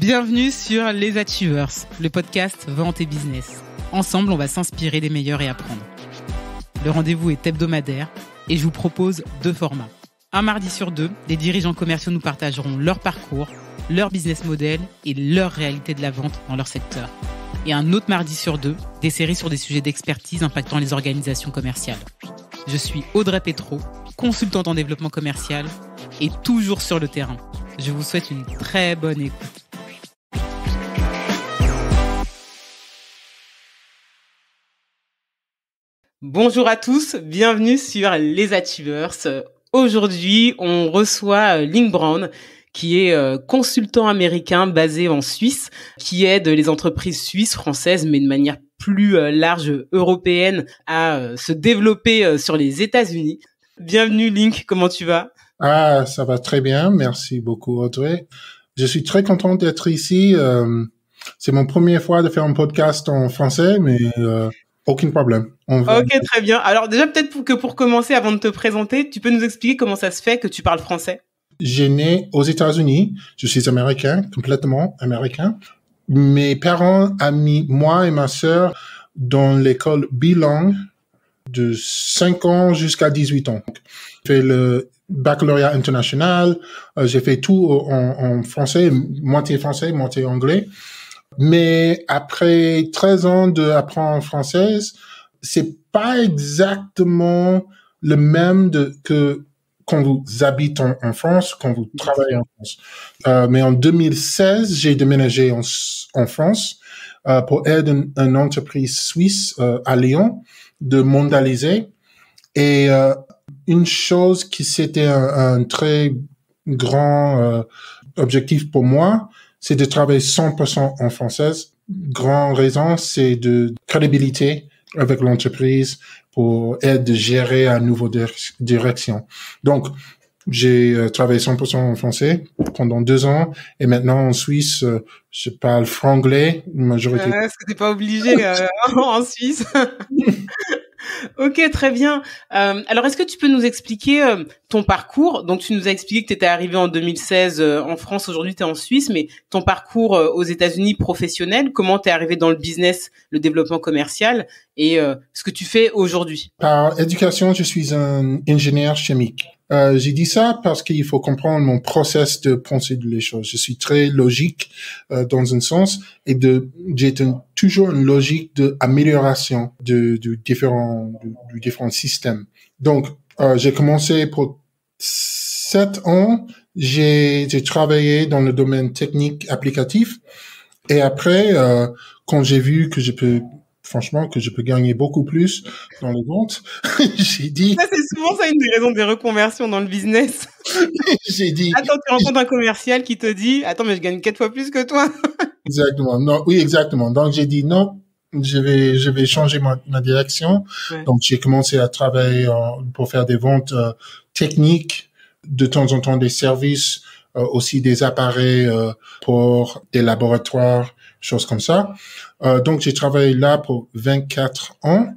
Bienvenue sur Les Achievers, le podcast Vente et Business. Ensemble, on va s'inspirer des meilleurs et apprendre. Le rendez-vous est hebdomadaire et je vous propose 2 formats. Un mardi sur 2, des dirigeants commerciaux nous partageront leur parcours, leur business model et leur réalité de la vente dans leur secteur. Et un autre mardi sur 2, des séries sur des sujets d'expertise impactant les organisations commerciales. Je suis Audrey Pétro, consultante en développement commercial et toujours sur le terrain. Je vous souhaite une très bonne écoute. Bonjour à tous, bienvenue sur Les Achievers. Aujourd'hui, on reçoit Link Brown, qui est consultant américain basé en Suisse, qui aide les entreprises suisses, françaises, mais de manière plus large européenne à se développer sur les États-Unis. Bienvenue Link, comment tu vas ? Ça va très bien, merci beaucoup Audrey. Je suis très content d'être ici. C'est mon première fois de faire un podcast en français, mais aucun problème. Ok, très bien. Alors déjà, peut-être que pour commencer, avant de te présenter, tu peux nous expliquer comment ça se fait que tu parles français ? J'ai né aux États-Unis. Je suis américain, complètement américain. Mes parents ont mis moi et ma sœur dans l'école bilingue de 5 ans jusqu'à 18 ans. J'ai fait le baccalauréat international. J'ai fait tout en français, moitié anglais. Mais après 13 ans d'apprendre français, c'est pas exactement le même que quand vous habitez en France, quand vous travaillez en France. Mais en 2016, j'ai déménagé en France pour aider une entreprise suisse à Lyon de mondialiser. Et une chose qui c'était un très grand objectif pour moi, c'est de travailler 100% en français. Grande raison, c'est de crédibilité avec l'entreprise pour aider de gérer à nouveau direction. Donc, j'ai travaillé 100% en français pendant 2 ans et maintenant en Suisse, je parle franglais, majorité. Est-ce que t'es pas obligé en Suisse? Ok, très bien. Alors, est-ce que tu peux nous expliquer ton parcours ? Donc, tu nous as expliqué que tu étais arrivé en 2016 en France, aujourd'hui tu es en Suisse, mais ton parcours aux États-Unis professionnel, comment tu es arrivé dans le business, le développement commercial et ce que tu fais aujourd'hui ? Par éducation, je suis un ingénieur chimique. J'ai dit ça parce qu'il faut comprendre mon process de penser les choses. Je suis très logique dans un sens et j'ai toujours une logique d'amélioration du différent système. Donc, j'ai commencé pour 7 ans. J'ai travaillé dans le domaine technique applicatif et après, quand j'ai vu que je peux gagner beaucoup plus dans les ventes. J'ai dit... Ça, c'est souvent ça une des raisons des reconversions dans le business. J'ai dit... Attends, tu rencontres un commercial qui te dit « Attends, mais je gagne 4 fois plus que toi. » Exactement. Non, oui, exactement. Donc, j'ai dit non, je vais changer ma direction. Ouais. Donc, j'ai commencé à travailler pour faire des ventes techniques, de temps en temps des services, aussi des appareils pour des laboratoires, choses comme ça. Donc, j'ai travaillé là pour 24 ans.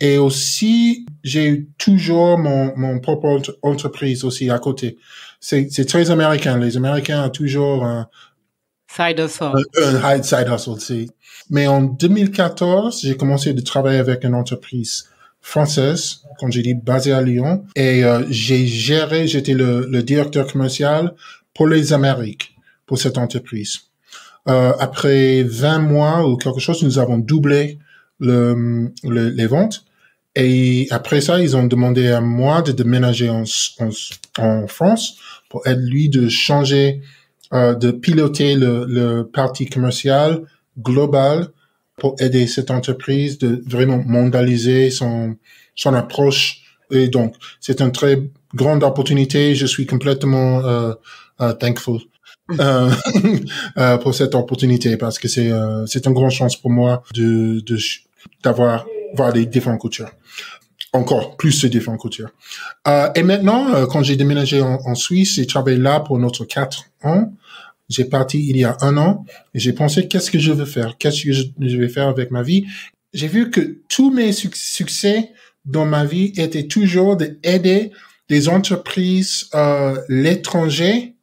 Et aussi, j'ai eu toujours mon propre entreprise aussi à côté. C'est très américain. Les Américains ont toujours un side hustle. Un side hustle aussi. Mais en 2014, j'ai commencé de travailler avec une entreprise française, quand j'ai dit basée à Lyon. Et j'étais le directeur commercial pour les Amériques, pour cette entreprise. Après 20 mois ou quelque chose, nous avons doublé les ventes. Et après ça, ils ont demandé à moi de déménager en France pour aider lui de changer, de piloter le parti commercial global pour aider cette entreprise de vraiment mondialiser son approche. Et donc, c'est une très grande opportunité. Je suis complètement thankful. Pour cette opportunité parce que c'est une grande chance pour moi d'avoir des différentes cultures, encore plus de différentes cultures. Et maintenant, quand j'ai déménagé en Suisse, j'ai travaillé là pour notre 4 ans. J'ai parti il y a 1 an et j'ai pensé qu'est-ce que je veux faire, qu'est-ce que je vais faire avec ma vie. J'ai vu que tous mes succès dans ma vie étaient toujours d'aider des entreprises l'étranger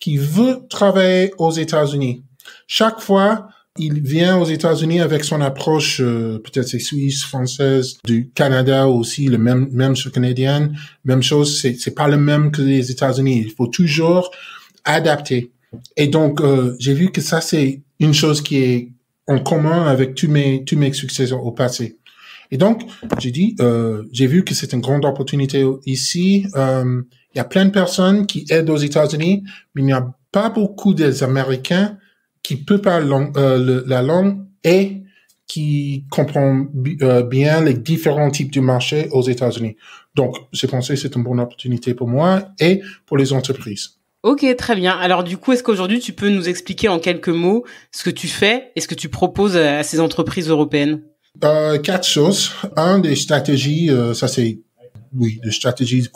qui veut travailler aux États-Unis. Chaque fois, il vient aux États-Unis avec son approche, peut-être c'est suisse, française, du Canada aussi, le même sur canadienne, même chose, c'est pas le même que les États-Unis. Il faut toujours adapter. Et donc, j'ai vu que ça, c'est une chose qui est en commun avec tous mes succès au passé. Et donc, j'ai vu que c'est une grande opportunité ici. Il y a plein de personnes qui aident aux États-Unis, mais il n'y a pas beaucoup des Américains qui peuvent parler la langue et qui comprennent bien les différents types de marchés aux États-Unis. Donc, j'ai pensé que c'est une bonne opportunité pour moi et pour les entreprises. Ok, très bien. Alors du coup, est-ce qu'aujourd'hui, tu peux nous expliquer en quelques mots ce que tu fais et ce que tu proposes à ces entreprises européennes? 4 choses. Un, des stratégies, des stratégies de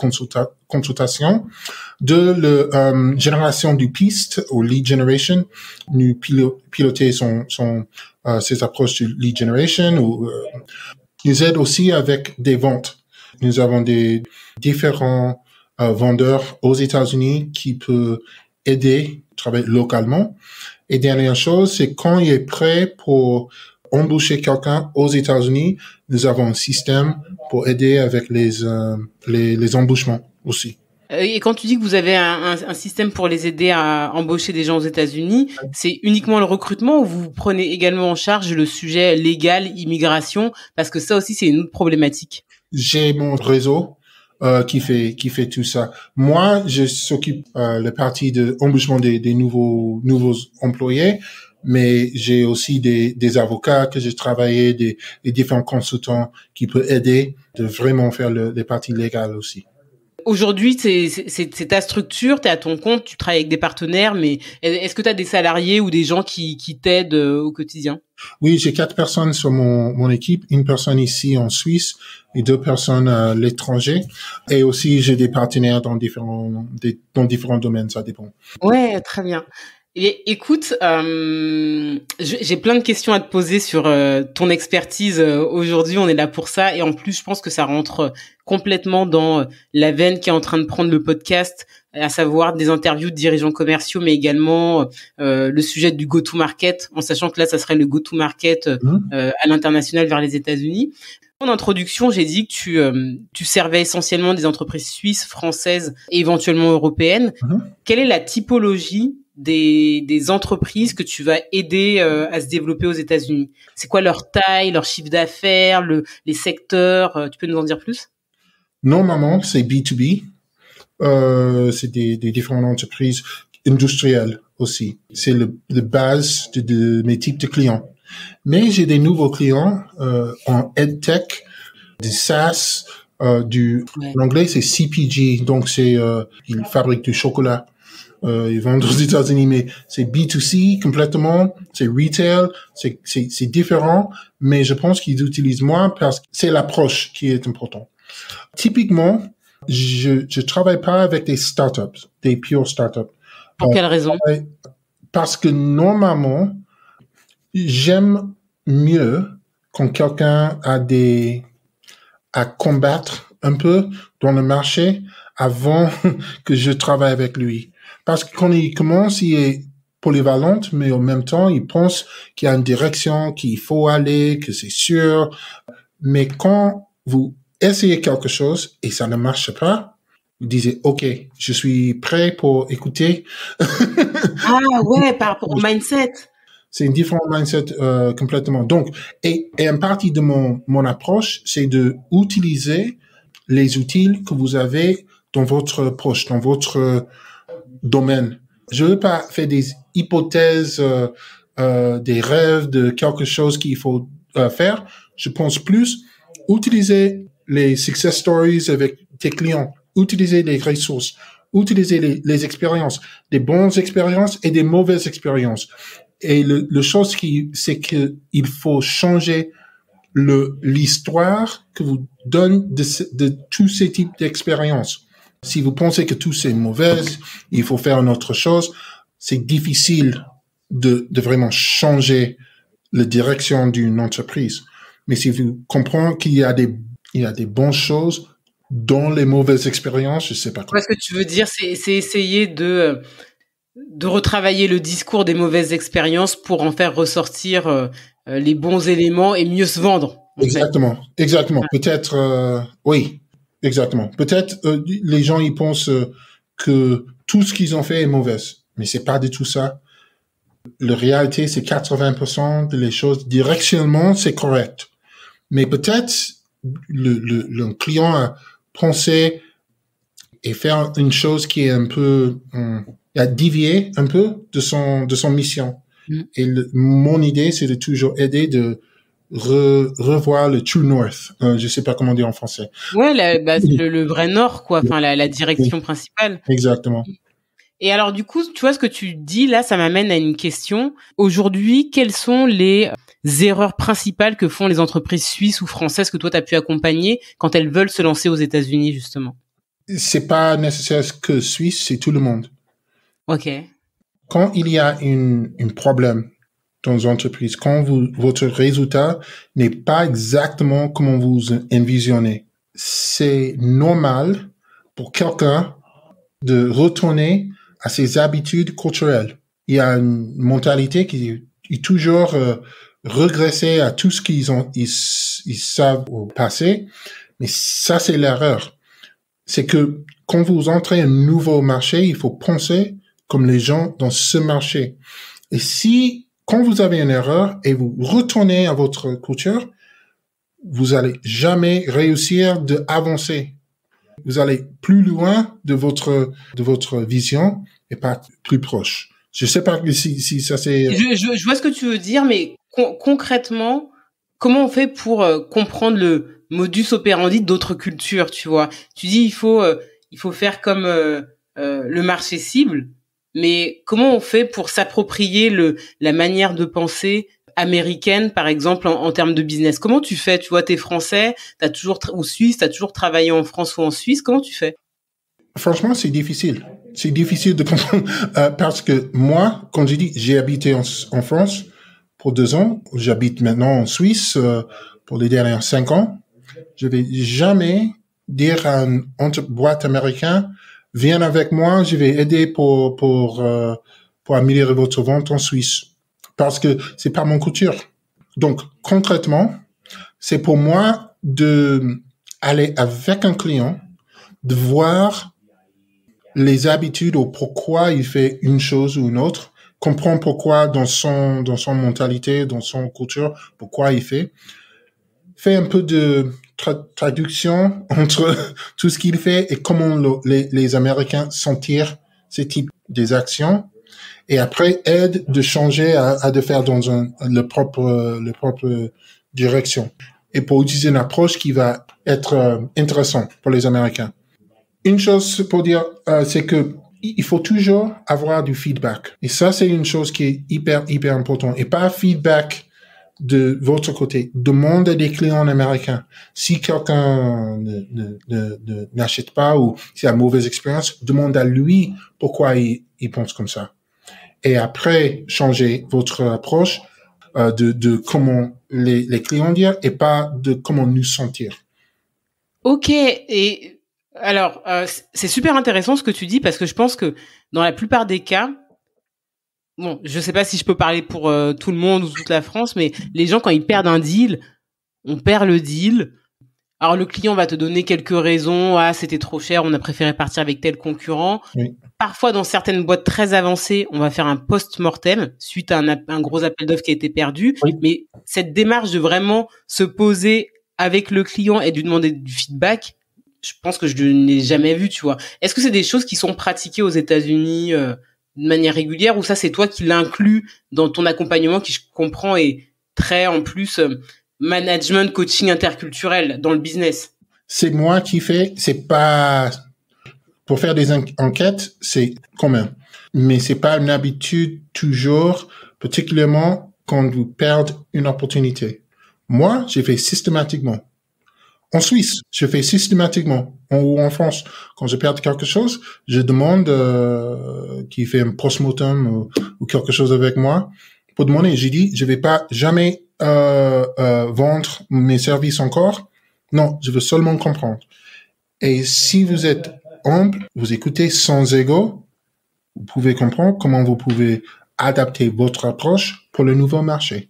consultation. Deux, génération du piste, ou lead generation. Nous piloter ses approches de lead generation. Nous aide aussi avec des ventes. Nous avons des différents vendeurs aux États-Unis qui peuvent aider, travailler localement. Et dernière chose, c'est quand il est prêt pour embaucher quelqu'un aux États-Unis, nous avons un système pour aider avec les embauchements aussi. Et quand tu dis que vous avez un système pour les aider à embaucher des gens aux États-Unis, c'est uniquement le recrutement ou vous prenez également en charge le sujet légal, immigration, parce que ça aussi c'est une autre problématique. J'ai mon réseau qui fait tout ça. Moi, je s'occupe la partie de embauchement des nouveaux employés, mais j'ai aussi des avocats que j'ai travaillé, des différents consultants qui peuvent aider de vraiment faire les parties légales aussi. Aujourd'hui, c'est ta structure, tu es à ton compte, tu travailles avec des partenaires, mais est-ce que tu as des salariés ou des gens qui t'aident au quotidien? Oui, j'ai 4 personnes sur mon équipe, une personne ici en Suisse et 2 personnes à l'étranger. Et aussi, j'ai des partenaires dans différents domaines, ça dépend. Ouais, très bien. Et écoute, j'ai plein de questions à te poser sur ton expertise. Aujourd'hui, on est là pour ça. Et en plus, je pense que ça rentre complètement dans la veine qui est en train de prendre le podcast, à savoir des interviews de dirigeants commerciaux, mais également le sujet du go-to-market, en sachant que là, ça serait le go-to-market à l'international vers les États-Unis. En introduction, j'ai dit que tu servais essentiellement des entreprises suisses, françaises et éventuellement européennes. Quelle est la typologie des entreprises que tu vas aider à se développer aux États-Unis? C'est quoi leur taille, leur chiffre d'affaires, les secteurs? Tu peux nous en dire plus? Normalement, c'est B2B. C'est des différentes entreprises industrielles aussi. C'est le base de mes types de clients. Mais j'ai des nouveaux clients en EdTech, des SaaS, en anglais c'est CPG, donc ils fabriquent du chocolat. Ils vendent aux États-Unis, mais c'est B2C complètement, c'est retail, c'est différent, mais je pense qu'ils utilisent moins parce que c'est l'approche qui est importante. Typiquement, je travaille pas avec des startups, des pure startups. Pour quelle raison? Parce que normalement, j'aime mieux quand quelqu'un à combattre un peu dans le marché avant que je travaille avec lui. Parce que quand il commence, il est polyvalent, mais en même temps, il pense qu'il y a une direction qu'il faut aller, que c'est sûr. Mais quand vous essayez quelque chose et ça ne marche pas, vous disiez, OK, je suis prêt pour écouter. Ah ouais, par rapport au mindset. C'est une différente mindset complètement. Donc, et une partie de mon approche, c'est de utiliser les outils que vous avez dans votre poche, dans votre domaine. Je veux pas faire des hypothèses, des rêves de quelque chose qu'il faut faire. Je pense plus utiliser les success stories avec tes clients, utiliser les ressources, utiliser les expériences, des bonnes expériences et des mauvaises expériences. Et le chose c'est que il faut changer l'histoire que vous donne de tous ces types d'expériences. Si vous pensez que tout c'est mauvais, il faut faire une autre chose, c'est difficile de vraiment changer la direction d'une entreprise. Mais si vous comprenez qu'il y a des bonnes choses dans les mauvaises expériences, je sais pas comment. Ce que tu veux dire, c'est essayer de de retravailler le discours des mauvaises expériences pour en faire ressortir les bons éléments et mieux se vendre. Exactement. Peut-être, oui, exactement. Peut-être les gens ils pensent que tout ce qu'ils ont fait est mauvais, mais c'est pas du tout ça. La réalité, c'est 80% des choses directionnellement, c'est correct. Mais peut-être le client a pensé et faire une chose qui est un peu a dévié un peu de son mission. Et mon idée, c'est de toujours aider de revoir le true north. Je sais pas comment dire en français. Ouais, c'est le vrai nord, quoi. Enfin, la direction principale. Exactement. Et alors, du coup, tu vois, ce que tu dis là, ça m'amène à une question. Aujourd'hui, quelles sont les erreurs principales que font les entreprises suisses ou françaises que toi, tu as pu accompagner quand elles veulent se lancer aux États-Unis, justement? C'est pas nécessaire que Suisse, c'est tout le monde. Ok. Quand il y a un problème dans une entreprise, quand votre résultat n'est pas exactement comme vous envisionnez, c'est normal pour quelqu'un de retourner à ses habitudes culturelles. Il y a une mentalité qui est toujours régresser à tout ce ils savent au passé, mais ça c'est l'erreur. C'est que quand vous entrez un nouveau marché, il faut penser comme les gens dans ce marché. Et si, quand vous avez une erreur et vous retournez à votre culture, vous allez jamais réussir d'avancer. Vous allez plus loin de votre vision et pas plus proche. Je sais pas si ça c'est... Je vois ce que tu veux dire, mais concrètement, comment on fait pour comprendre le modus operandi d'autres cultures, tu vois? Tu dis il faut faire comme le marché cible, mais comment on fait pour s'approprier la manière de penser américaine, par exemple, en termes de business? Comment tu fais? Tu vois, t'es français, ou suisse, t'as toujours travaillé en France ou en Suisse. Comment tu fais? Franchement, c'est difficile. C'est difficile de comprendre parce que moi, quand j'ai dit, j'ai habité en France pour 2 ans. J'habite maintenant en Suisse pour les derniers 5 ans. Je vais jamais dire à une boîte américaine, viens avec moi, je vais aider pour améliorer votre vente en Suisse. Parce que c'est pas mon culture. Donc, concrètement, c'est pour moi de aller avec un client, de voir les habitudes ou pourquoi il fait une chose ou une autre, comprendre pourquoi dans son mentalité, dans son culture, pourquoi il fait un peu de traduction entre tout ce qu'il fait et comment les Américains sentir ces types des actions. Et après, aide de changer à de faire dans le propre direction. Et pour utiliser une approche qui va être intéressante pour les Américains. Une chose pour dire, c'est que il faut toujours avoir du feedback. Et ça, c'est une chose qui est hyper importante. Et pas feedback de votre côté. Demande à des clients américains. Si quelqu'un n'achète pas ou s'il a une mauvaise expérience, demande à lui pourquoi il pense comme ça. Et après, changer votre approche de comment les clients dire et pas de comment nous sentir. Ok, et alors, c'est super intéressant ce que tu dis parce que je pense que dans la plupart des cas, bon, je sais pas si je peux parler pour tout le monde ou toute la France, mais les gens, quand ils perdent un deal, on perd le deal. Alors, le client va te donner quelques raisons. Ah, c'était trop cher, on a préféré partir avec tel concurrent. Oui. Parfois, dans certaines boîtes très avancées, on va faire un post-mortem suite à un gros appel d'offres qui a été perdu. Oui. Mais cette démarche de vraiment se poser avec le client et de lui demander du feedback, je pense que je ne l'ai jamais vu, tu vois. Est-ce que c'est des choses qui sont pratiquées aux États-Unis de manière régulière ou ça, c'est toi qui l'inclus dans ton accompagnement qui, je comprends, est très, en plus, management, coaching interculturel dans le business? C'est moi qui fais, c'est pas... Pour faire des enquêtes, c'est commun. Mais c'est pas une habitude toujours, particulièrement quand vous perdez une opportunité. Moi, j'ai fait systématiquement. En Suisse, je fais systématiquement. Ou en France, quand je perds quelque chose, je demande qui fait un post-mortem ou quelque chose avec moi pour demander. J'ai dit, je vais pas jamais vendre mes services encore. Non, je veux seulement comprendre. Et si vous êtes humble, vous écoutez sans ego, vous pouvez comprendre comment vous pouvez adapter votre approche pour le nouveau marché.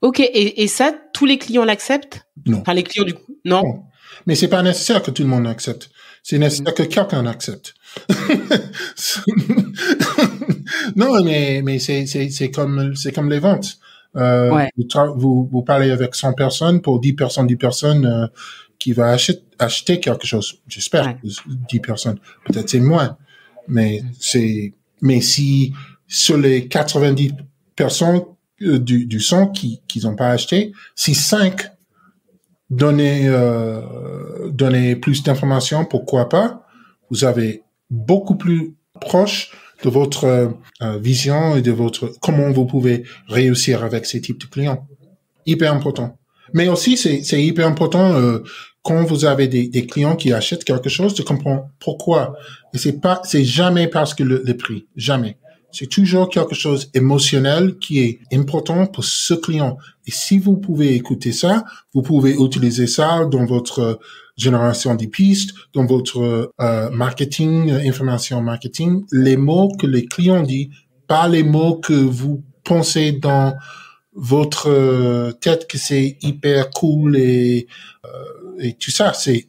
Ok, et ça, tous les clients l'acceptent? Non. Enfin, les clients du coup, non. Non. Mais c'est pas nécessaire que tout le monde accepte. C'est nécessaire que quelqu'un accepte. Non, mais c'est comme les ventes. Ouais. Vous parlez avec 100 personnes, pour 10 personnes qui va acheter quelque chose. J'espère, Ouais. 10 personnes. Peut-être c'est moins. Mais si sur les 90 personnes du 100 qui n'ont pas acheté, si 5 donner plus d'informations, pourquoi pas? Vous avez beaucoup plus proche de votre vision et de votre comment vous pouvez réussir avec ces types de clients. Hyper important. Mais aussi c'est hyper important quand vous avez des clients qui achètent quelque chose de comprendre pourquoi. Et c'est jamais parce que le prix, jamais. C'est toujours quelque chose émotionnel qui est important pour ce client. Et si vous pouvez écouter ça, vous pouvez utiliser ça dans votre génération des pistes, dans votre marketing, information marketing, les mots que les clients disent, pas les mots que vous pensez dans votre tête que c'est hyper cool et tout ça. C'est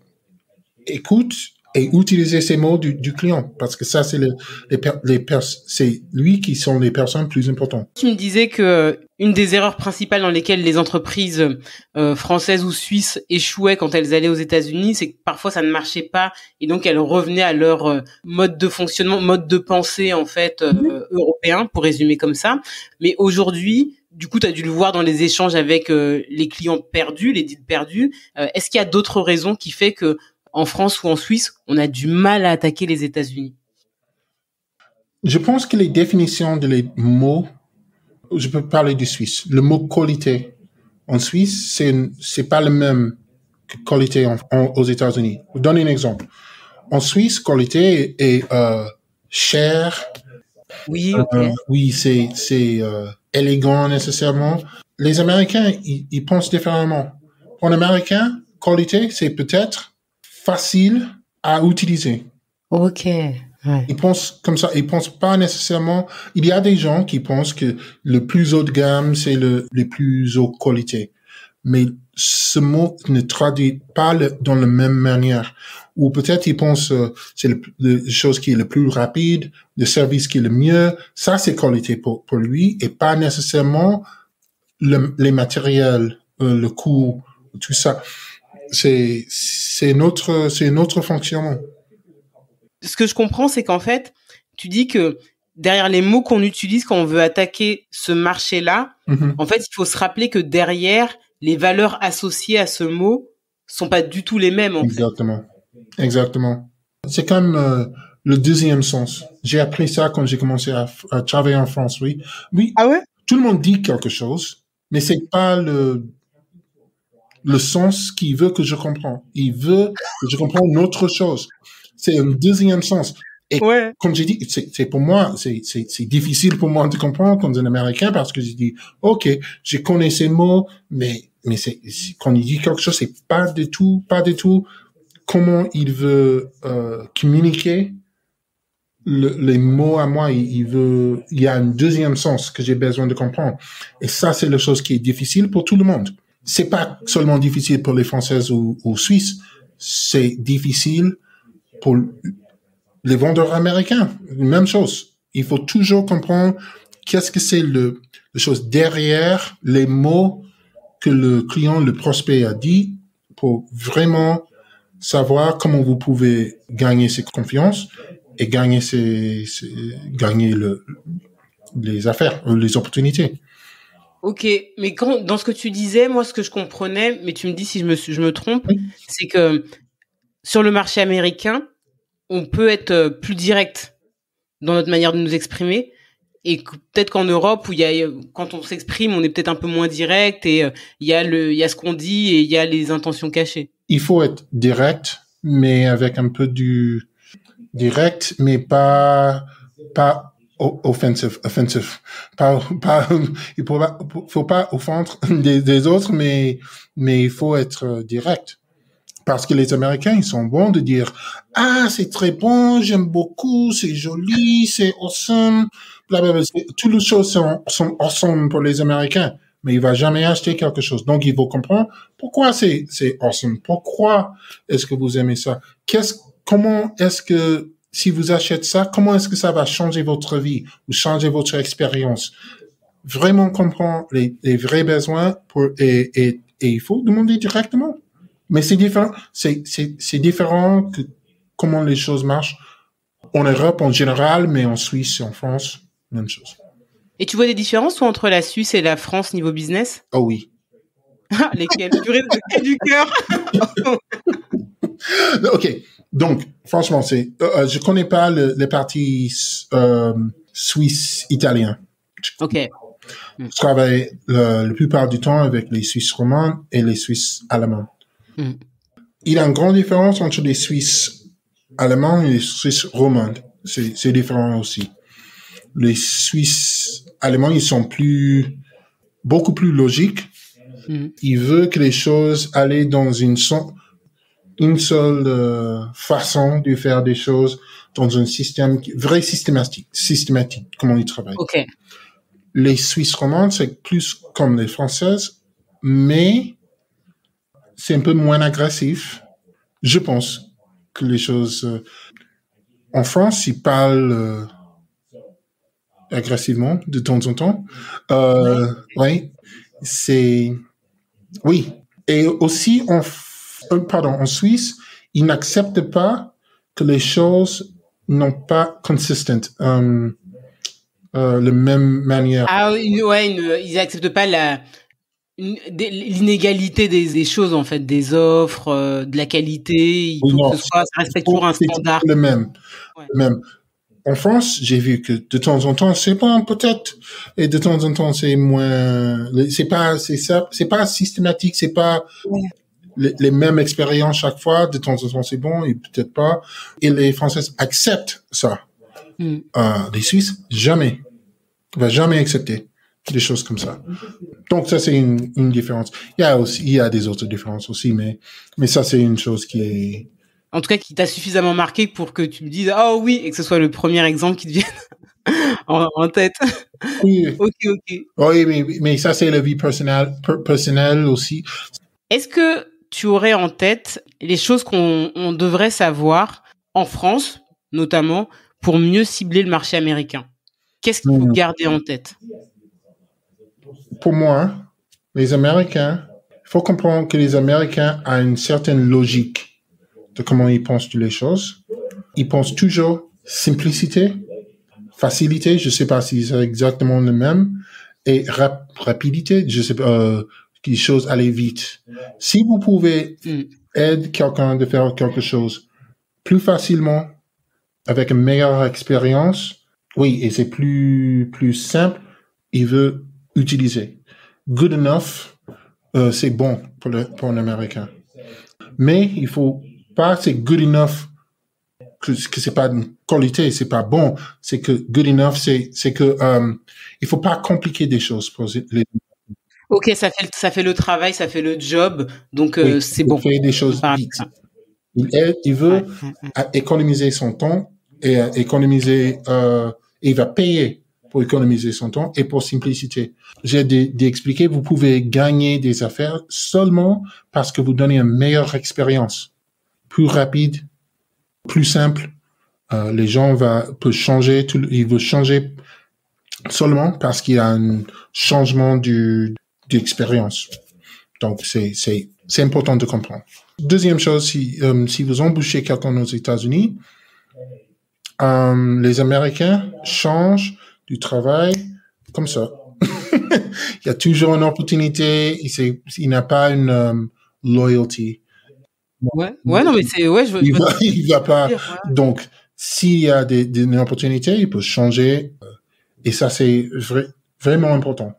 écoute et utiliser ces mots du client, parce que ça, c'est c'est lui qui sont les personnes plus importantes. Tu me disais que une des erreurs principales dans lesquelles les entreprises françaises ou suisses échouaient quand elles allaient aux États-Unis, c'est que parfois ça ne marchait pas et donc elles revenaient à leur mode de fonctionnement, mode de pensée en fait européen, pour résumer comme ça. Mais aujourd'hui, du coup, tu as dû le voir dans les échanges avec les clients perdus, les deals perdus. Est-ce qu'il y a d'autres raisons qui fait que en France ou en Suisse, on a du mal à attaquer les États-Unis? Je pense que les définitions des mots, je peux parler du Suisse. Le mot qualité en Suisse, c'est pas le même que qualité aux États-Unis. Je vous donne un exemple. En Suisse, qualité est cher. Oui, ok. Oui, c'est élégant nécessairement. Les Américains, ils pensent différemment. En Américain, qualité, c'est peut-être facile à utiliser. Ok. Ouais. Ils pensent comme ça. Ils pensent pas nécessairement. Il y a des gens qui pensent que le plus haut de gamme, c'est le plus haut qualité. Mais ce mot ne traduit pas dans la même manière. Ou peut-être ils pensent c'est la chose qui est le plus rapide, le service qui est le mieux. Ça, c'est qualité pour lui, et pas nécessairement les matériels, le coût, tout ça. C'est notre fonctionnement. Ce que je comprends, c'est qu'en fait, tu dis que derrière les mots qu'on utilise quand on veut attaquer ce marché-là, en fait, il faut se rappeler que derrière, les valeurs associées à ce mot sont pas du tout les mêmes. Exactement. C'est comme le deuxième sens. J'ai appris ça quand j'ai commencé à travailler en France, oui. Oui. Ah ouais? Tout le monde dit quelque chose, mais c'est pas le sens qu'il veut que je comprends. Il veut que je comprenne une autre chose. C'est un deuxième sens. Et comme j'ai dit, c'est pour moi, c'est difficile pour moi de comprendre comme un Américain, parce que j'ai dit, OK, je connais ces mots, mais quand il dit quelque chose, c'est pas du tout comment il veut communiquer les mots à moi. Il y a un deuxième sens que j'ai besoin de comprendre. Et ça, c'est la chose qui est difficile pour tout le monde. C'est pas seulement difficile pour les Françaises ou Suisses, c'est difficile pour les vendeurs américains. Même chose. Il faut toujours comprendre qu'est-ce que c'est la chose derrière les mots que le client, le prospect a dit, pour vraiment savoir comment vous pouvez gagner ses confiances et gagner les affaires, les opportunités. Ok, mais dans ce que tu disais, moi, ce que je comprenais, mais tu me dis si je me trompe, c'est que sur le marché américain, on peut être plus direct dans notre manière de nous exprimer, et peut-être qu'en Europe, où quand on s'exprime, on est peut-être un peu moins direct, et il y a ce qu'on dit et il y a les intentions cachées. Il faut être direct, mais avec un peu du direct, mais pas offensive. Il faut pas offendre des autres, mais il faut être direct. Parce que les Américains, ils sont bons de dire, ah, c'est très bon, j'aime beaucoup, c'est joli, c'est awesome, blablabla. Toutes les choses sont awesome pour les Américains, mais il va jamais acheter quelque chose. Donc, il faut comprendre pourquoi c'est awesome. Pourquoi est-ce que vous aimez ça? Comment est-ce que, si vous achetez ça, comment est-ce que ça va changer votre vie ou changer votre expérience? Vraiment comprendre les vrais besoins et il faut demander directement. Mais c'est différent. C'est différent que comment les choses marchent en Europe en général, mais en Suisse et en France, même chose. Et tu vois des différences toi, entre la Suisse et la France niveau business? Oh oui. Lesquelles? Lesquelles du cœur? Ok. Donc, franchement, je connais pas les partis suisses italiens. Ok. Je travaille la plupart du temps avec les Suisses romands et les Suisses allemands. Il y a une grande différence entre les Suisses allemands et les Suisses romands. C'est différent aussi. Les Suisses allemands, ils sont beaucoup plus logiques. Ils veulent que les choses aillent dans une seule façon de faire des choses dans un système vrai systématique, comment ils travaillent. Ok. Les Suisses romandes, c'est plus comme les Françaises, mais c'est un peu moins agressif. Je pense que les choses... en France, ils parlent agressivement de temps en temps. Oui, oui. Et aussi, en Suisse, ils n'acceptent pas que les choses n'ont pas consistent, la même manière. Ah oui, ils acceptent pas l'inégalité des choses en fait, des offres, de la qualité. Il faut que ça respecte toujours un standard. Le même. En France, j'ai vu que de temps en temps c'est bon peut-être, et de temps en temps c'est moins. C'est pas systématique, c'est pas les mêmes expériences chaque fois. De temps en temps c'est bon et peut-être pas. Et les Français acceptent ça. Les Suisses jamais. Va jamais accepter des choses comme ça. Donc ça c'est une différence. Il y a des autres différences aussi, mais ça c'est une chose qui est en tout cas qui t'a suffisamment marqué pour que tu me dises oh oui et que ce soit le premier exemple qui te vienne en tête. Oui. Ok. Oui, mais ça c'est la vie personnelle aussi. Est-ce que tu aurais en tête les choses qu'on devrait savoir en France notamment pour mieux cibler le marché américain? Qu'est-ce qu'il faut garder en tête? Pour moi, les Américains, il faut comprendre que les Américains ont une certaine logique de comment ils pensent toutes les choses. Ils pensent toujours simplicité, facilité, je sais pas si c'est exactement le même, et rapidité, je sais pas, que les choses allaient vite. Si vous pouvez aider quelqu'un de faire quelque chose plus facilement, avec une meilleure expérience, oui, et c'est plus simple, il veut utiliser. Good enough, c'est bon pour un Américain. Mais il faut pas, c'est good enough, que c'est pas une qualité, c'est pas bon. C'est que good enough, c'est que, il faut pas compliquer des choses pour les. Ok, ça fait le travail, ça fait le job, donc c'est bon. Il fait des choses vite. Il veut économiser son temps et économiser, il va payer pour économiser son temps et pour simplicité. J'ai d'expliquer, vous pouvez gagner des affaires seulement parce que vous donnez une meilleure expérience. Plus rapide, plus simple. Les gens peuvent changer, ils veulent changer seulement parce qu'il y a un changement d'expérience. Donc, c'est important de comprendre. Deuxième chose, si vous embauchez quelqu'un aux États-Unis, les Américains changent du travail comme ça. Il y a toujours une opportunité, il n'a pas une loyalty. Ouais, non, mais c'est, il va pas. Donc, s'il y a une opportunité, il peut changer. Et ça, c'est vraiment important.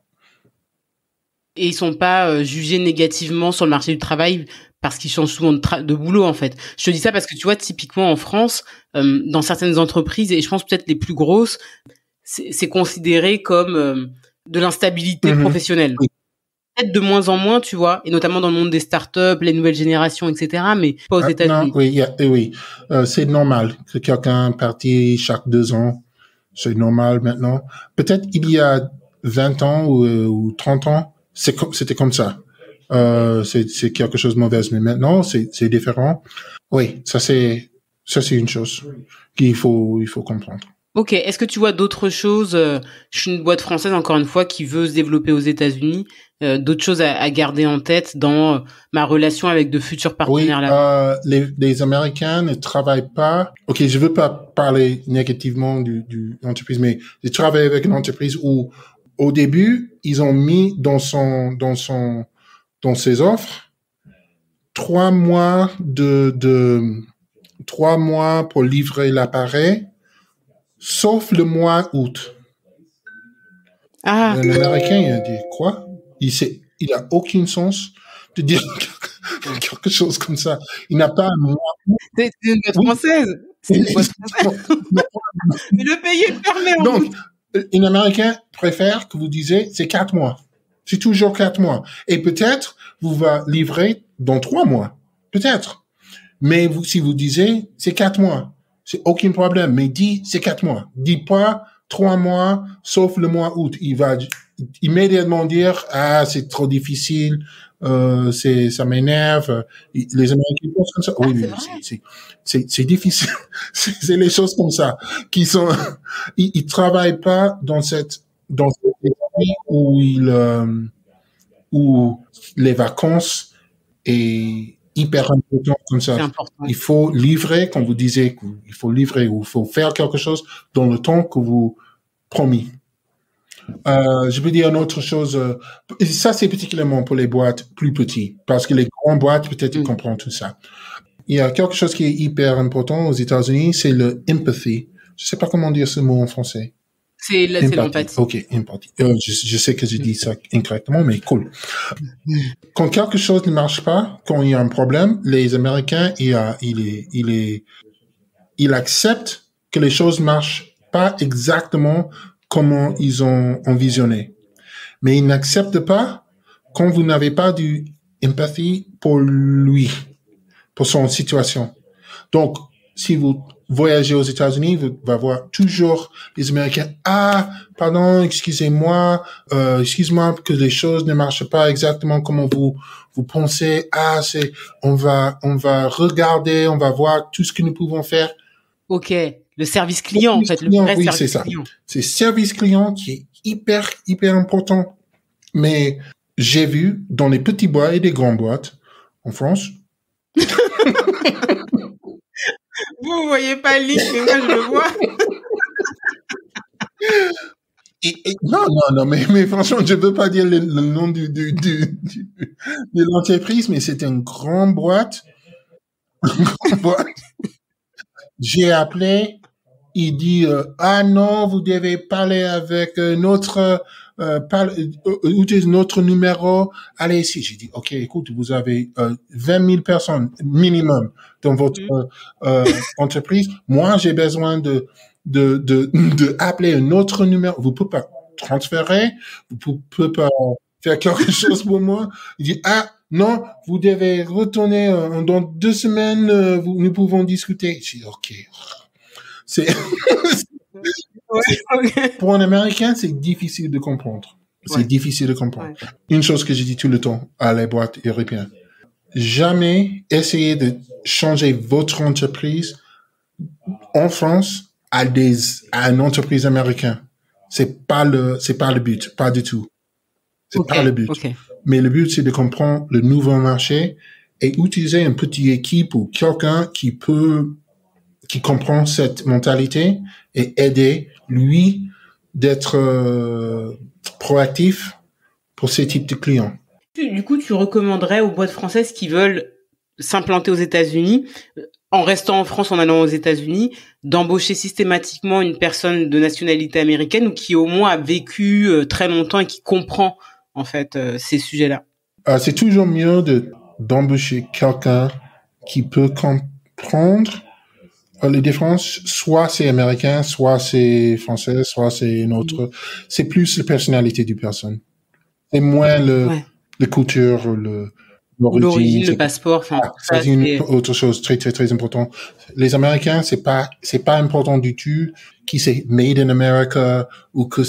Et ils sont pas jugés négativement sur le marché du travail parce qu'ils changent souvent de boulot, en fait. Je te dis ça parce que tu vois, typiquement en France, dans certaines entreprises, et je pense peut-être les plus grosses, c'est considéré comme de l'instabilité professionnelle. Oui. peut-être de moins en moins, tu vois, et notamment dans le monde des startups, les nouvelles générations, etc., mais pas aux États-Unis. Non, oui. C'est normal que quelqu'un partit chaque 2 ans. C'est normal maintenant. Peut-être il y a 20 ans ou 30 ans, c'était comme ça. C'est quelque chose de mauvais, mais maintenant, c'est différent. Oui, ça c'est une chose il faut comprendre. Ok, est-ce que tu vois d'autres choses, je suis une boîte française, encore une fois, qui veut se développer aux États-Unis, d'autres choses à garder en tête dans ma relation avec de futurs partenaires là-bas? Les Américains ne travaillent pas. Ok, je veux pas parler négativement du entreprise, mais j'ai travaillé avec une entreprise où, au début, ils ont mis dans ses offres 3 mois 3 mois pour livrer l'appareil, sauf le mois août. Ah. L'Américain, il a dit quoi? Il a aucun sens de dire quelque chose comme ça. Il n'a pas un mois août. C'est une boîte française. C'est une boîte française. Mais le pays est fermé. Donc, un Américain préfère que vous disiez c'est 4 mois. C'est toujours 4 mois. Et peut-être vous va livrer dans 3 mois. Peut-être. Mais si vous disiez c'est 4 mois, c'est aucun problème. Mais dis c'est 4 mois. Dis pas 3 mois, sauf le mois août. Il va immédiatement dire c'est trop difficile, ça m'énerve. Les Américains pensent comme ça. Oui, c'est difficile. C'est les choses comme ça qui sont. Ils travaillent pas dans cette économie où les vacances est hyper important comme ça. Important. Il faut livrer, comme vous disiez, il faut livrer ou il faut faire quelque chose dans le temps que vous promis. Je veux dire une autre chose. Ça, c'est particulièrement pour les boîtes plus petites, parce que les grandes boîtes, peut-être, ils comprennent tout ça. Il y a quelque chose qui est hyper important aux États-Unis, c'est le empathy. Je sais pas comment dire ce mot en français. C'est l'empathie. Ok, empathie. Je sais que je dis ça incorrectement, mais cool. Quand quelque chose ne marche pas, quand il y a un problème, les Américains, ils acceptent que les choses marchent pas exactement comment ils ont envisionné. Mais ils n'acceptent pas quand vous n'avez pas du empathie pour lui, pour son situation. Donc, si vous voyagez aux États-Unis, vous allez voir toujours les Américains. Pardon, excusez-moi que les choses ne marchent pas exactement comme vous pensez. On va regarder, on va voir tout ce que nous pouvons faire. Ok, le service client, en fait, le vrai oui, service c'est ça. client. C'est service client qui est hyper, hyper important. Mais j'ai vu dans les petits boîtes et les grandes boîtes en France. Vous voyez pas le link, mais moi je le vois. Non, mais franchement, je veux pas dire le nom de l'entreprise, mais c'est une grande boîte. J'ai appelé, il dit non, vous devez parler avec utiliser notre numéro. Allez ici. J'ai dit ok, écoute, vous avez 20 000 personnes minimum dans votre entreprise. Moi, j'ai besoin de appeler un autre numéro. Vous pouvez pas transférer, vous pouvez pas faire quelque chose pour moi. Il dit non, vous devez retourner dans 2 semaines. Nous pouvons discuter. J'ai dit ok. Pour un Américain, c'est difficile de comprendre. C'est difficile de comprendre. Ouais. Une chose que je dis tout le temps à les boîtes européennes. Jamais essayez de changer votre entreprise en France à une entreprise américaine. C'est pas le but. Pas du tout. C'est pas le but. Okay. Mais le but, c'est de comprendre le nouveau marché et utiliser une petite équipe ou quelqu'un qui comprend cette mentalité et aider lui d'être proactif pour ces types de clients. Du coup, tu recommanderais aux boîtes françaises qui veulent s'implanter aux États-Unis, en restant en France, en allant aux États-Unis, d'embaucher systématiquement une personne de nationalité américaine ou qui au moins a vécu très longtemps et qui comprend en fait ces sujets-là? C'est toujours mieux d'embaucher quelqu'un qui peut comprendre les différences. Soit c'est américain, soit c'est français, soit c'est une autre. C'est plus la personnalité du personne. C'est moins Les cultures, l'origine, c'est le passeport, enfin, ça, c'est une autre chose très, très, très importante. Les Américains, c'est pas important du tout qui c'est made in America ou que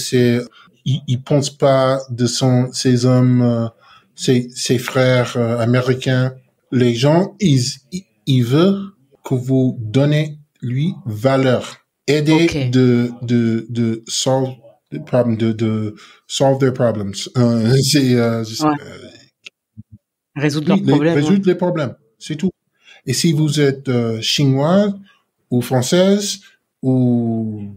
ils pensent pas de ces hommes, ses frères américains. Les gens, ils veulent que vous donnez lui valeur. Aider de solve the problem, de solve their problems. Résoudre leurs problèmes. Résoudre les problèmes, c'est tout. Et si vous êtes chinois ou française ou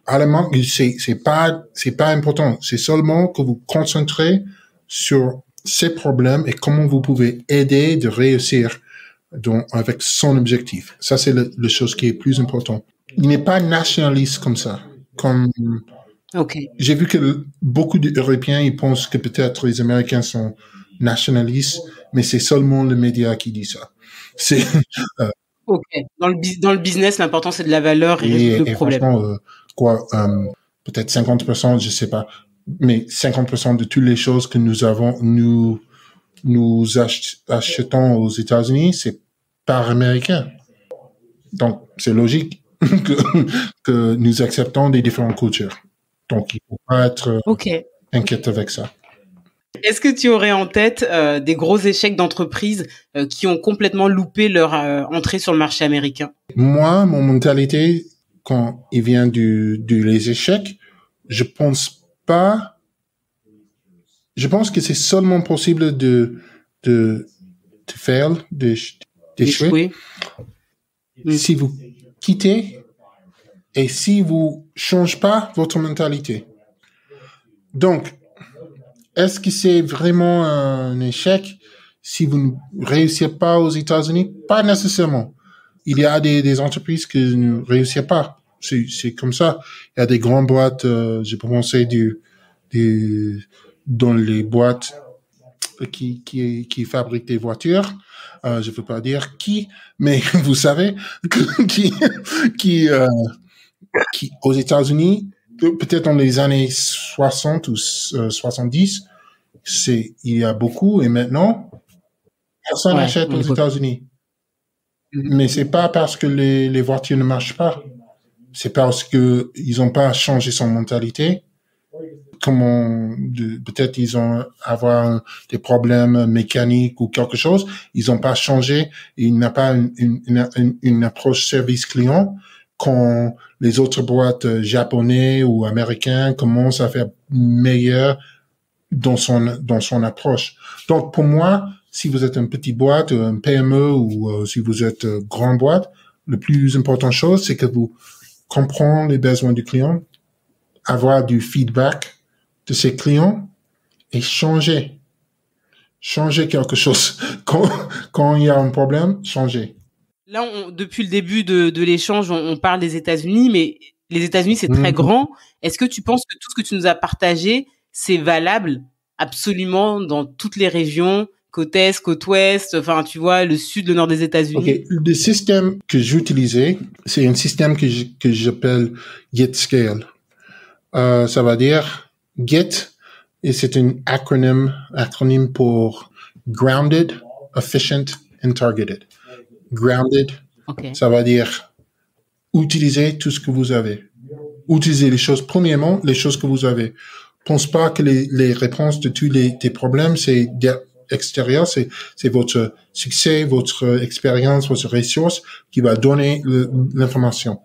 allemand, c'est pas important. C'est seulement que vous concentrez sur ces problèmes et comment vous pouvez aider de réussir avec son objectif. Ça, c'est la chose qui est plus importante. Il n'est pas nationaliste comme ça. J'ai vu que beaucoup d'Européens, ils pensent que peut-être les Américains sont nationalistes, mais c'est seulement le média qui dit ça. C'est Dans le business, l'important c'est de la valeur et résoudre le problème. Franchement, peut-être 50%, je sais pas, mais 50% de toutes les choses que nous avons, nous achetons aux États-Unis, c'est par américain. Donc c'est logique que nous acceptons des différentes cultures. Donc il faut pas être inquiète avec ça. Est-ce que tu aurais en tête des gros échecs d'entreprises qui ont complètement loupé leur entrée sur le marché américain? Moi, mon mentalité, quand il vient les échecs, je pense que c'est seulement possible de fail, d'échouer. Si vous quittez et si vous changez pas votre mentalité. Donc, est-ce que c'est vraiment un échec si vous ne réussissez pas aux États-Unis? Pas nécessairement. Il y a des entreprises qui ne réussissent pas. C'est comme ça. Il y a des grandes boîtes, j'ai pensé dans les boîtes qui fabriquent des voitures. Je ne veux pas dire qui, mais vous savez, qui aux États-Unis, peut-être dans les années 60 ou 70, il y a beaucoup, et maintenant, personne n'achète aux États-Unis. Mais c'est pas parce que les voitures ne marchent pas. C'est parce que ils ont pas changé son mentalité. Peut-être ils ont des problèmes mécaniques ou quelque chose. Ils ont pas changé. Il n'y a pas une approche service client. Quand les autres boîtes japonais ou américains commencent à faire meilleur dans son approche. Donc, pour moi, si vous êtes une petite boîte, un PME ou si vous êtes grande boîte, le plus important chose, c'est que vous comprenez les besoins du client, avoir du feedback de ses clients et changer quelque chose. Quand il y a un problème, changer. Là, depuis le début de l'échange, on parle des États-Unis, mais les États-Unis, c'est très grand. Est-ce que tu penses que tout ce que tu nous as partagé, c'est valable absolument dans toutes les régions, côte est, côte ouest, enfin, tu vois, le sud, le nord des États-Unis? Le système que j'utilisais, c'est un système que j'appelle GetScale. Ça va dire Get, et c'est un acronyme pour Grounded, Efficient and Targeted. Grounded, ça va dire utiliser tout ce que vous avez. Utilisez premièrement, les choses que vous avez. Pense pas que les réponses de tous tes problèmes, c'est extérieur, c'est votre succès, votre expérience, votre ressource qui va donner l'information.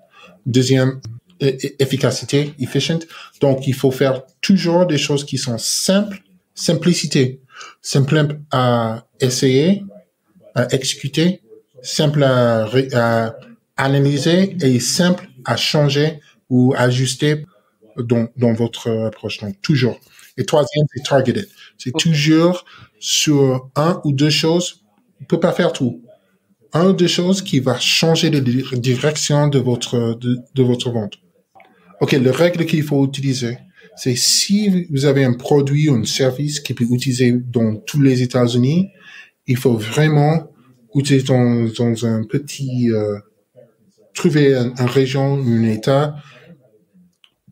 Deuxième, efficacité, efficient. Donc, il faut faire toujours des choses qui sont simples, simplicité. Simple à essayer, à exécuter, simple à analyser et simple à changer ou ajuster dans votre approche. Donc, toujours. Et troisième, c'est targeted. C'est toujours sur un ou deux choses. On peut pas faire tout. Un ou deux choses qui va changer de direction de votre vente. OK, la règle qu'il faut utiliser, c'est si vous avez un produit ou un service qui peut être utilisé dans tous les États-Unis, il faut vraiment utiliser dans un petit, trouver une région, un État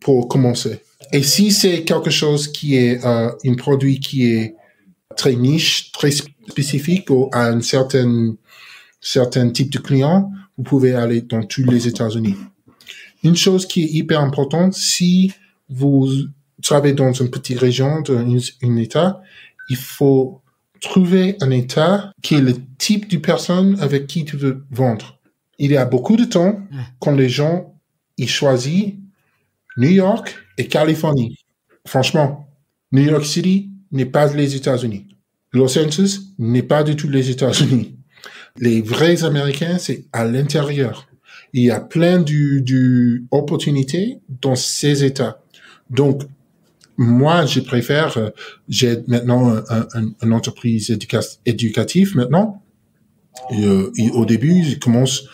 pour commencer. Et si c'est quelque chose qui est un produit qui est très niche, très spécifique à un certain type de client, vous pouvez aller dans tous les États-Unis. Une chose qui est hyper importante, si vous travaillez dans une petite région, un État, il faut trouver un État qui est le type de personne avec qui tu veux vendre. Il y a beaucoup de temps quand les gens ils choisissent New York et Californie. Franchement, New York City n'est pas les États-Unis. Los Angeles n'est pas du tout les États-Unis. Les vrais Américains, c'est à l'intérieur. Il y a plein d'opportunités dans ces États. Donc, moi, je préfère, j'ai maintenant une entreprise éducative maintenant. Et, au début, je commence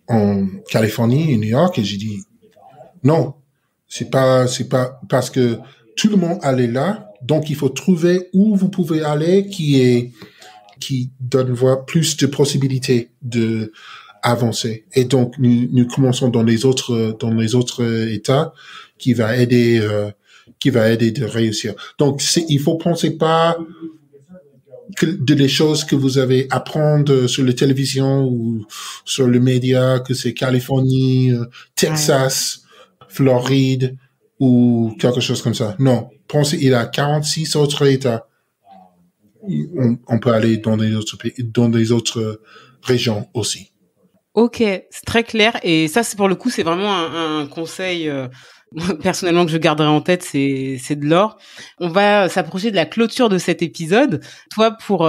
en Californie et New York et j'ai dit, non, c'est pas parce que tout le monde allait là. Donc, il faut trouver où vous pouvez aller qui donne plus de possibilités de avancer. Et donc, nous commençons dans les autres États qui va aider de réussir. Donc, il faut penser pas que les choses que vous avez apprendre sur la télévision ou sur les médias, que c'est Californie, Texas, Floride ou quelque chose comme ça. Non. Pensez, il y a 46 autres États. On peut aller dans des autres régions aussi. Ok, c'est très clair. Et ça, pour le coup, c'est vraiment un conseil personnellement que je garderai en tête, c'est de l'or. On va s'approcher de la clôture de cet épisode. Toi, pour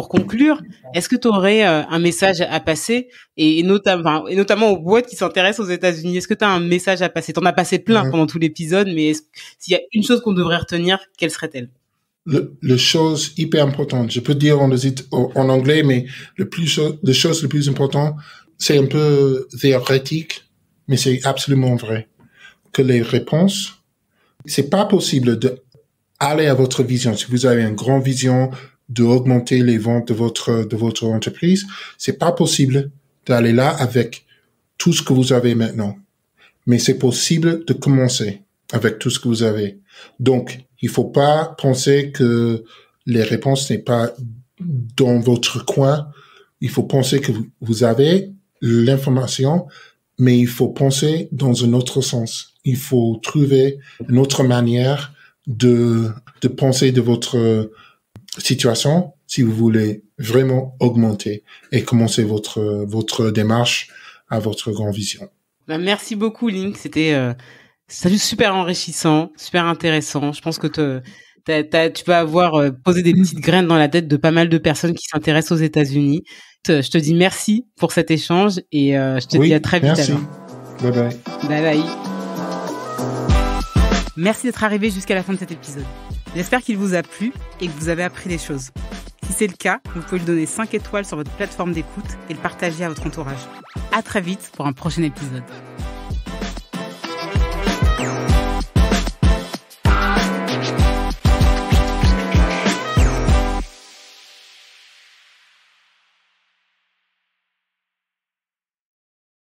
conclure, est-ce que tu aurais un message à passer et notamment aux boîtes qui s'intéressent aux États-Unis? Est-ce que tu as un message à passer? T'en as passé plein pendant tout l'épisode, mais s'il y a une chose qu'on devrait retenir, quelle serait-elle? Le chose hyper importante, je peux dire en anglais, mais la chose le plus important, c'est un peu théorétique, mais c'est absolument vrai. Que les réponses, c'est pas possible de aller à votre vision. Si vous avez une grande vision d'augmenter les ventes de votre entreprise, c'est pas possible d'aller là avec tout ce que vous avez maintenant. Mais c'est possible de commencer avec tout ce que vous avez. Donc, il faut pas penser que les réponses n'est pas dans votre coin. Il faut penser que vous avez l'information, mais il faut penser dans un autre sens. Il faut trouver une autre manière de penser de votre situation si vous voulez vraiment augmenter et commencer votre démarche à votre grande vision. Merci beaucoup, Link. C'était super enrichissant, super intéressant. Je pense que tu vas avoir posé des petites graines dans la tête de pas mal de personnes qui s'intéressent aux États-Unis. Je te dis merci pour cet échange et je te dis à très vite. Merci. Bye bye. Bye bye. Merci d'être arrivé jusqu'à la fin de cet épisode. J'espère qu'il vous a plu et que vous avez appris des choses. Si c'est le cas, vous pouvez lui donner 5 étoiles sur votre plateforme d'écoute et le partager à votre entourage. À très vite pour un prochain épisode.